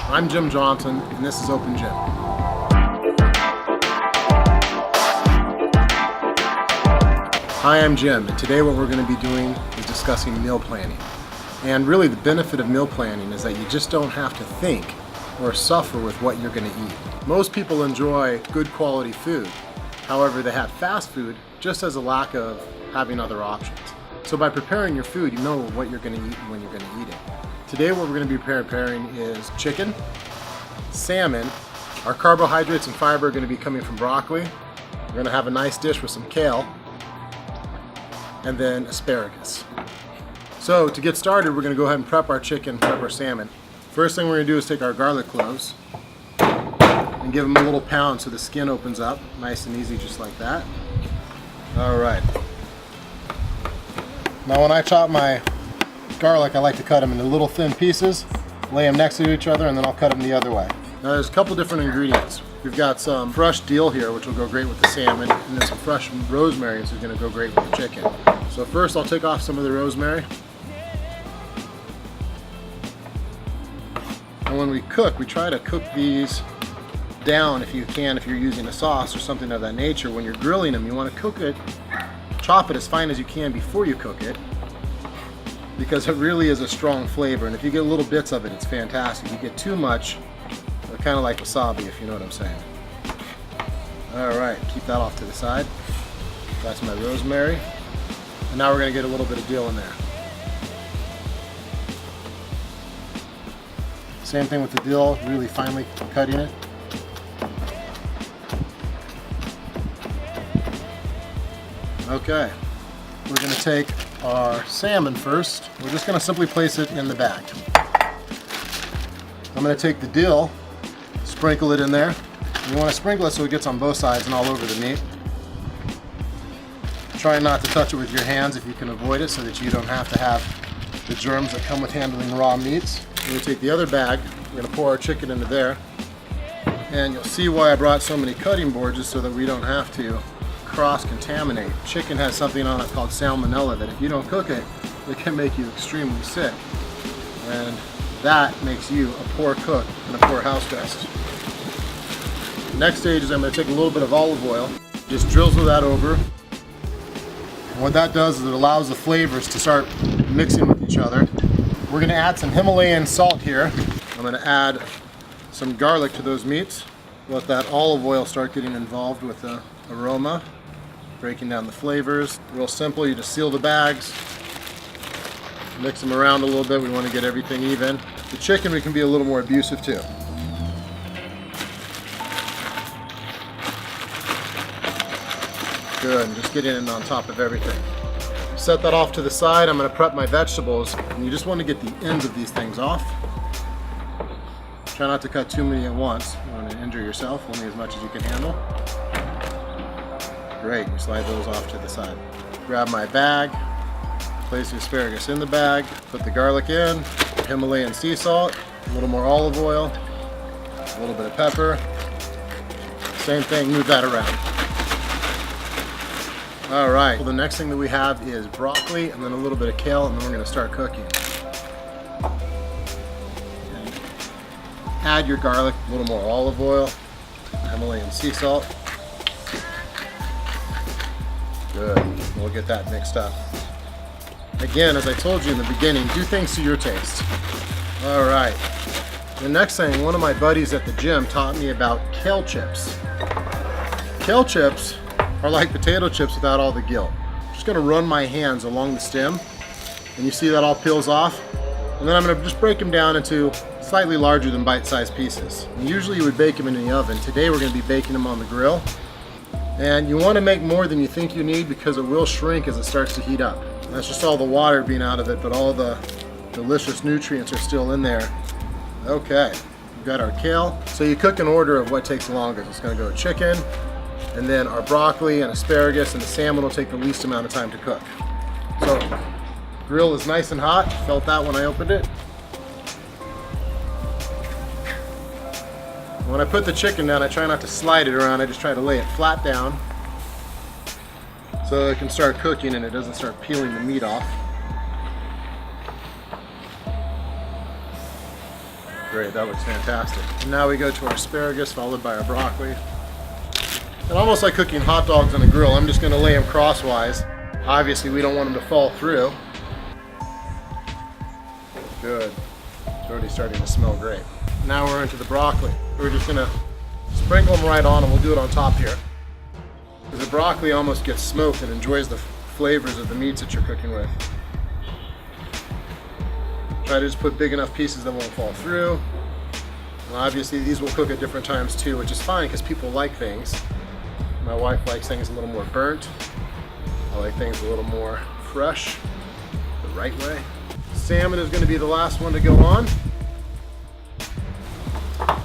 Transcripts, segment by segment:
I'm Jim Johnson, and this is Open Gym. Hi, I'm Jim, and today what we're going to be doing is discussing meal planning. And really the benefit of meal planning is that you just don't have to think or suffer with what you're going to eat. Most people enjoy good quality food. However, they have fast food just as a lack of having other options. So by preparing your food, you know what you're going to eat and when you're going to eat it. Today what we're going to be preparing is chicken, salmon. Our carbohydrates and fiber are going to be coming from broccoli. We're going to have a nice dish with some kale, and then asparagus. So to get started, we're going to go ahead and prep our chicken, prep our salmon. First thing we're going to do is take our garlic cloves and give them a little pound so the skin opens up, nice and easy, just like that. All right. Now when I chop my garlic, I like to cut them into little thin pieces, lay them next to each other, and then I'll cut them the other way. Now there's a couple different ingredients. We've got some fresh dill here, which will go great with the salmon, and then some fresh rosemary, which is going to go great with the chicken. So first I'll take off some of the rosemary. And when we cook, we try to cook these down if you can, if you're using a sauce or something of that nature. When you're grilling them, you want to cook it, chop it as fine as you can before you cook it, because it really is a strong flavor, and if you get little bits of it, it's fantastic. If you get too much, kind of like wasabi, if you know what I'm saying. Alright, keep that off to the side. That's my rosemary. And now we're going to get a little bit of dill in there. Same thing with the dill, really finely cutting it. Okay, we're going to take our salmon first. We're just going to simply place it in the bag. I'm going to take the dill, sprinkle it in there. You want to sprinkle it so it gets on both sides and all over the meat. Try not to touch it with your hands if you can avoid it, so that you don't have to have the germs that come with handling raw meats. We're going to take the other bag, we're going to pour our chicken into there, and you'll see why I brought so many cutting boards, just so that we don't have to cross-contaminate. Chicken has something on it called salmonella that if you don't cook it, it can make you extremely sick. And that makes you a poor cook and a poor house guest. Next stage is I'm going to take a little bit of olive oil, just drizzle that over. And what that does is it allows the flavors to start mixing with each other. We're going to add some Himalayan salt here. I'm going to add some garlic to those meats. Let that olive oil start getting involved with the aroma, breaking down the flavors. Real simple, you just seal the bags, mix them around a little bit. We want to get everything even. The chicken we can be a little more abusive too. Good, just getting it on top of everything. Set that off to the side. I'm going to prep my vegetables, and you just want to get the ends of these things off. Try not to cut too many at once. You don't want to injure yourself, only as much as you can handle. Great, you slide those off to the side. Grab my bag, place the asparagus in the bag, put the garlic in, Himalayan sea salt, a little more olive oil, a little bit of pepper. Same thing, move that around. Alright, well, the next thing that we have is broccoli and then a little bit of kale, and then we're going to start cooking. And add your garlic, a little more olive oil, Himalayan sea salt. Good, we'll get that mixed up. Again, as I told you in the beginning, do things to your taste. Alright, the next thing, one of my buddies at the gym taught me about kale chips. Kale chips are like potato chips without all the guilt. I'm just going to run my hands along the stem, and you see that all peels off, and then I'm going to just break them down into slightly larger than bite-sized pieces. And usually you would bake them in the oven. Today we're going to be baking them on the grill, and you want to make more than you think you need, because it will shrink as it starts to heat up. And that's just all the water being out of it, but all the delicious nutrients are still in there. Okay, we've got our kale. So you cook in order of what takes longest. It's going to go chicken, and then our broccoli and asparagus, and the salmon will take the least amount of time to cook. So, grill is nice and hot. Felt that when I opened it. When I put the chicken down, I try not to slide it around. I just try to lay it flat down so it can start cooking and it doesn't start peeling the meat off. great, that looks fantastic. And now we go to our asparagus, followed by our broccoli. And almost like cooking hot dogs on a grill, I'm just gonna lay them crosswise. Obviously, we don't want them to fall through. Good. It's already starting to smell great. Now we're into the broccoli. We're just gonna sprinkle them right on, and we'll do it on top here. Because the broccoli almost gets smoked and enjoys the flavors of the meats that you're cooking with. Try to just put big enough pieces that won't fall through. And obviously these will cook at different times too, which is fine because people like things. My wife likes things a little more burnt. I like things a little more fresh, the right way. Salmon is going to be the last one to go on.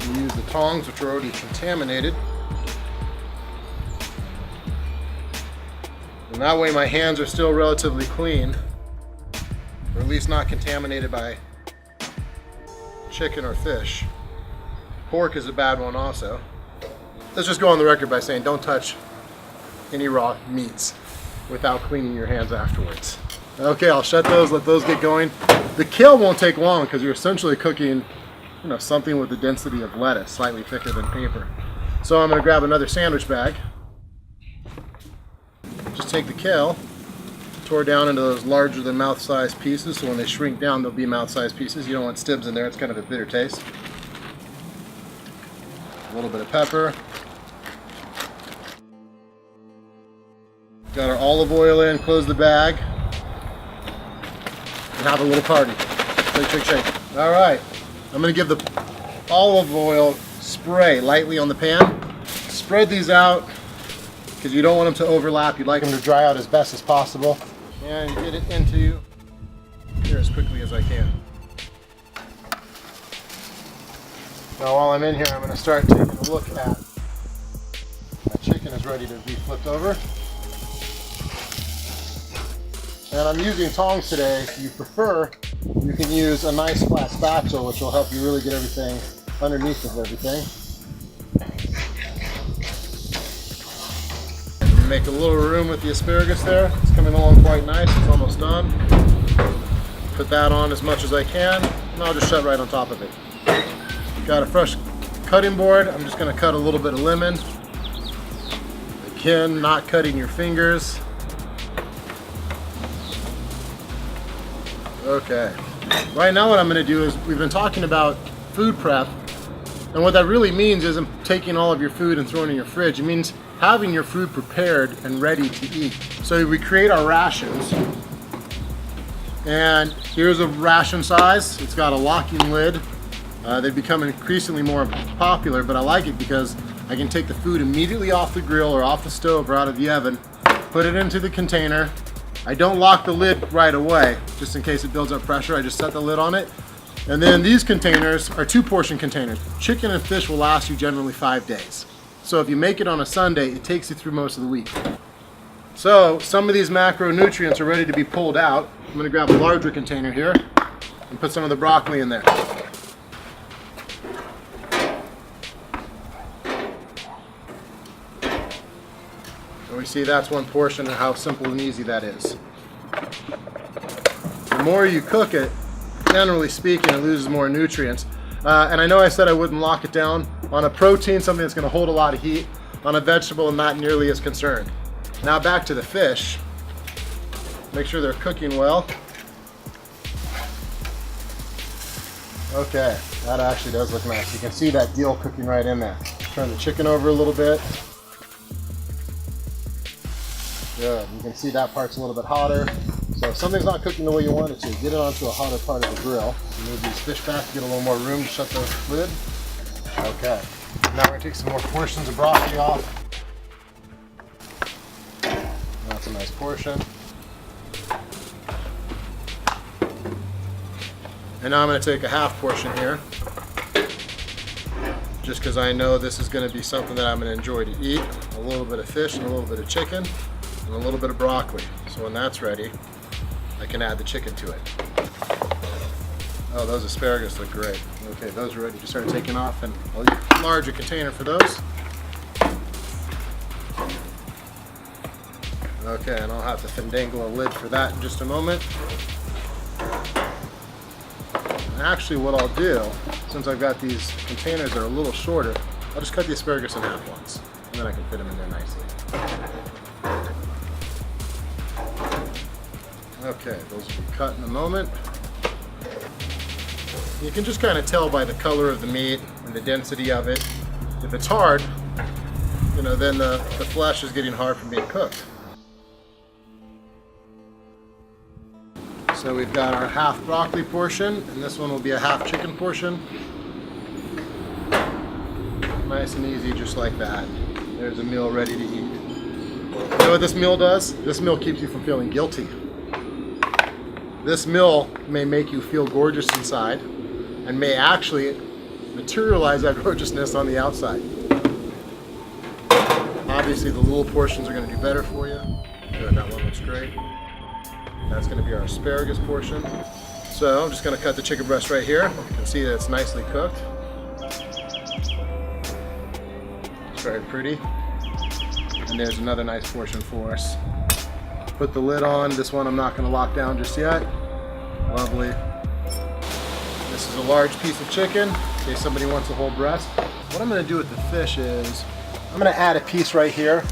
We use the tongs, which are already contaminated. And that way my hands are still relatively clean, or at least not contaminated by chicken or fish. Pork is a bad one also. Let's just go on the record by saying don't touch any raw meats without cleaning your hands afterwards. Okay, I'll shut those, let those get going. The kill won't take long because you're essentially cooking, you know, something with the density of lettuce, slightly thicker than paper. So I'm going to grab another sandwich bag. Just take the kale, tore down into those larger than mouth-sized pieces, so when they shrink down they'll be mouth-sized pieces. You don't want stibs in there, it's kind of a bitter taste. A little bit of pepper. Got our olive oil in, close the bag, and have a little party. Shake, shake, shake. All right, I'm gonna give the olive oil spray lightly on the pan. Spread these out because you don't want them to overlap. You'd like them to dry out as best as possible. And get it into here as quickly as I can. Now while I'm in here, I'm going to start taking a look at my chicken is ready to be flipped over. And I'm using tongs today. If you prefer, you can use a nice flat spatula, which will help you really get everything underneath of everything. Make a little room with the asparagus there. It's coming along quite nice. It's almost done. Put that on as much as I can, and I'll just shut right on top of it. Got a fresh cutting board. I'm just going to cut a little bit of lemon. Again, not cutting your fingers. Okay. Right now what I'm going to do is, we've been talking about food prep, and what that really means isn't taking all of your food and throwing it in your fridge. It means having your food prepared and ready to eat. So we create our rations, and here's a ration size. It's got a locking lid. They've become increasingly more popular, but I like it because I can take the food immediately off the grill or off the stove or out of the oven, put it into the container. I don't lock the lid right away, just in case it builds up pressure. I just set the lid on it. And then these containers are 2-portion containers. Chicken and fish will last you generally 5 days. So if you make it on a Sunday, it takes you through most of the week. So some of these macronutrients are ready to be pulled out. I'm going to grab a larger container here and put some of the broccoli in there. And we see that's 1 portion and how simple and easy that is. The more you cook it, generally speaking, it loses more nutrients. And I know I said I wouldn't lock it down. On a protein, something that's going to hold a lot of heat. On a vegetable, I'm not nearly as concerned. Now back to the fish. Make sure they're cooking well. Okay, that actually does look nice. You can see that deal cooking right in there. Turn the chicken over a little bit. Good, you can see that part's a little bit hotter. So if something's not cooking the way you want it to, get it onto a hotter part of the grill. Move these fish back to get a little more room to shut the lid. Okay, now we're going to take some more portions of broccoli off. That's a nice portion. And now I'm going to take a half portion here, just because I know this is going to be something that I'm going to enjoy to eat. A little bit of fish and a little bit of chicken and a little bit of broccoli. So when that's ready, I can add the chicken to it. Oh, those asparagus look great. Okay, those are ready to start taking off, and I'll use a larger container for those. Okay, and I'll have to finagle a lid for that in just a moment. Actually, what I'll do, since I've got these containers that are a little shorter, I'll just cut the asparagus in half once, and then I can fit them in there nicely. Okay, those will be cut in a moment. You can just kind of tell by the color of the meat and the density of it. If it's hard, you know, then the flesh is getting hard from being cooked. So we've got our half broccoli portion, and this one will be a half chicken portion. Nice and easy, just like that. There's a meal ready to eat. You know what this meal does? This meal keeps you from feeling guilty. This meal may make you feel gorgeous inside and may actually materialize that gorgeousness on the outside. Obviously the little portions are going to do better for you. Good, that one looks great. That's going to be our asparagus portion. So I'm just going to cut the chicken breast right here. You can see that it's nicely cooked. It's very pretty. And there's another nice portion for us. Put the lid on. This one I'm not going to lock down just yet. Lovely. This is a large piece of chicken, in case somebody wants a whole breast. What I'm going to do with the fish is, I'm going to add a piece right here.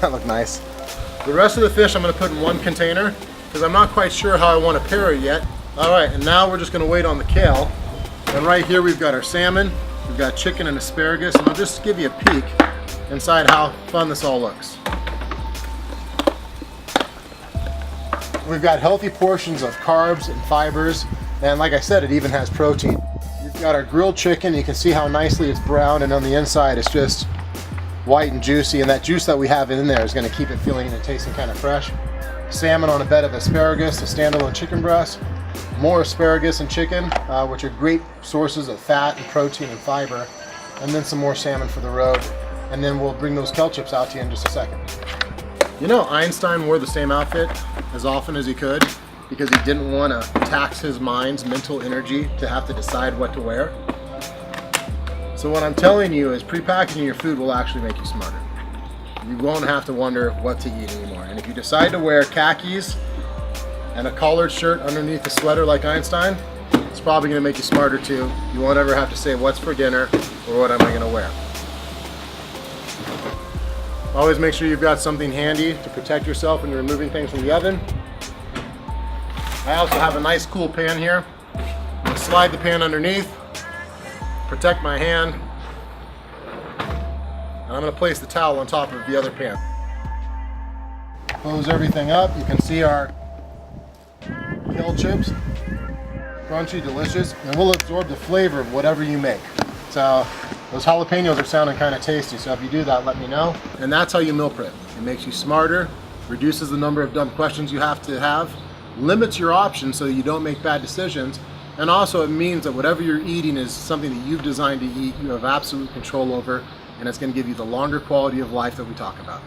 That look nice. The rest of the fish I'm going to put in one container, because I'm not quite sure how I want to pair it yet. Alright, and now we're just going to wait on the kale. And right here we've got our salmon, we've got chicken and asparagus, and I'll just give you a peek inside how fun this all looks. We've got healthy portions of carbs and fibers, and like I said, it even has protein. We've got our grilled chicken. You can see how nicely it's brown, and on the inside it's just white and juicy, and that juice that we have in there is going to keep it feeling and tasting kind of fresh. Salmon on a bed of asparagus, a standalone chicken breast, more asparagus and chicken, which are great sources of fat and protein and fiber, and then some more salmon for the road, and then we'll bring those kale chips out to you in just a second. You know, Einstein wore the same outfit as often as he could because he didn't want to tax his mind's mental energy to have to decide what to wear. So what I'm telling you is pre-packaging your food will actually make you smarter. You won't have to wonder what to eat anymore. And if you decide to wear khakis and a collared shirt underneath a sweater like Einstein, it's probably going to make you smarter too. You won't ever have to say what's for dinner or what am I going to wear. Always make sure you've got something handy to protect yourself when you're removing things from the oven. I also have a nice cool pan here. I'm going to slide the pan underneath, protect my hand, and I'm going to place the towel on top of the other pan. Close everything up. You can see our kale chips, crunchy, delicious, and we'll absorb the flavor of whatever you make. So those jalapenos are sounding kind of tasty, so if you do that, let me know. And that's how you meal prep. It makes you smarter, reduces the number of dumb questions you have to have, limits your options so that you don't make bad decisions, and also it means that whatever you're eating is something that you've designed to eat, you have absolute control over, and it's going to give you the longer quality of life that we talk about.